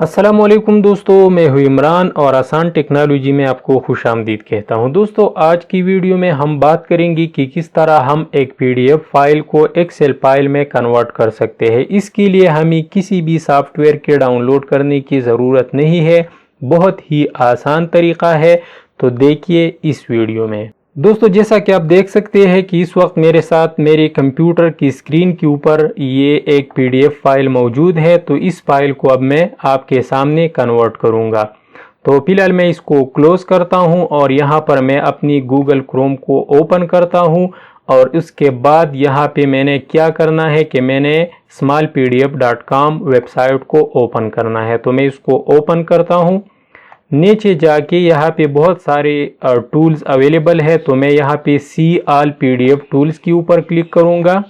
अस्सलामुअलैकुम दोस्तों, मैं हूं इमरान और आसान टेक्नोलॉजी में आपको खुश आमदीद कहता हूं। दोस्तों, आज की वीडियो में हम बात करेंगे कि किस तरह हम एक पीडीएफ फाइल को एक्सेल फाइल में कन्वर्ट कर सकते हैं। इसके लिए हमें किसी भी सॉफ्टवेयर के डाउनलोड करने की ज़रूरत नहीं है, बहुत ही आसान तरीका है। तो देखिए इस वीडियो में। दोस्तों, जैसा कि आप देख सकते हैं कि इस वक्त मेरे साथ मेरे कंप्यूटर की स्क्रीन के ऊपर ये एक पीडीएफ फाइल मौजूद है। तो इस फाइल को अब मैं आपके सामने कन्वर्ट करूंगा। तो फिलहाल मैं इसको क्लोज करता हूं और यहाँ पर मैं अपनी गूगल क्रोम को ओपन करता हूं। और उसके बाद यहाँ पे मैंने क्या करना है कि मैंने smallpdf.com वेबसाइट को ओपन करना है। तो मैं इसको ओपन करता हूँ। नीचे जाके यहाँ पे बहुत सारे टूल्स अवेलेबल है। तो मैं यहाँ पे सी ऑल पीडीएफ टूल्स के ऊपर क्लिक करूँगा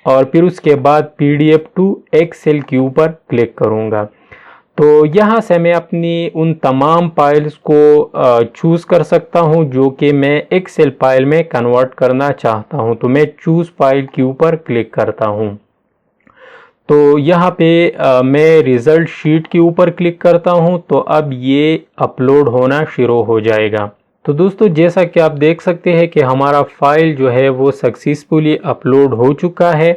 और फिर उसके बाद पीडीएफ टू एक्सेल के ऊपर क्लिक करूँगा। तो यहाँ से मैं अपनी उन तमाम फाइल्स को चूज़ कर सकता हूँ जो कि मैं एक्सेल फाइल में कन्वर्ट करना चाहता हूँ। तो मैं चूज़ फाइल के ऊपर क्लिक करता हूँ। तो यहाँ पे मैं रिज़ल्ट शीट के ऊपर क्लिक करता हूँ। तो अब ये अपलोड होना शुरू हो जाएगा। तो दोस्तों, जैसा कि आप देख सकते हैं कि हमारा फाइल जो है वो सक्सेसफुली अपलोड हो चुका है।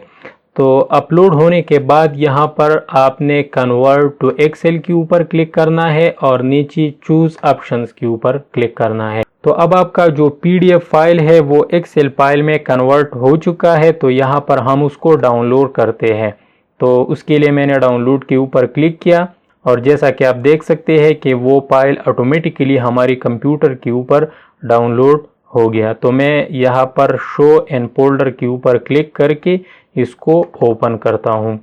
तो अपलोड होने के बाद यहाँ पर आपने कन्वर्ट टू एक्सेल के ऊपर क्लिक करना है और नीचे चूज़ ऑप्शंस के ऊपर क्लिक करना है। तो अब आपका जो पीडीएफ फाइल है वो एक्सेल फाइल में कन्वर्ट हो चुका है। तो यहाँ पर हम उसको डाउनलोड करते हैं। तो उसके लिए मैंने डाउनलोड के ऊपर क्लिक किया और जैसा कि आप देख सकते हैं कि वो फाइल ऑटोमेटिकली हमारी कंप्यूटर के ऊपर डाउनलोड हो गया। तो मैं यहाँ पर शो एंड फोल्डर के ऊपर क्लिक करके इसको ओपन करता हूँ।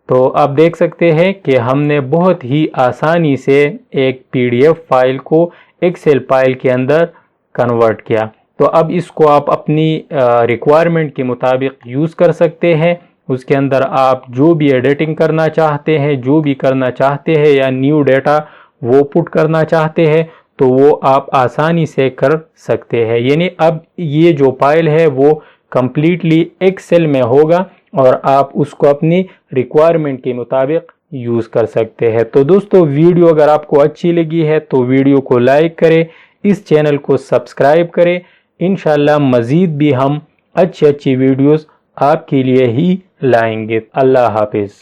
तो आप देख सकते हैं कि हमने बहुत ही आसानी से एक पीडीएफ फाइल को एक्सेल फाइल के अंदर कन्वर्ट किया। तो अब इसको आप अपनी रिक्वायरमेंट के मुताबिक यूज़ कर सकते हैं। उसके अंदर आप जो भी एडिटिंग करना चाहते हैं, जो भी करना चाहते हैं या न्यू डेटा वो पुट करना चाहते हैं तो वो आप आसानी से कर सकते हैं। यानी अब ये जो फाइल है वो कम्प्लीटली एक्सेल में होगा और आप उसको अपनी रिक्वायरमेंट के मुताबिक यूज़ कर सकते हैं। तो दोस्तों, वीडियो अगर आपको अच्छी लगी है तो वीडियो को लाइक करें, इस चैनल को सब्सक्राइब करें। इंशाल्लाह मज़ीद भी हम अच्छी वीडियोस आपके लिए ही लाएंगे। अल्लाह हाफिज़।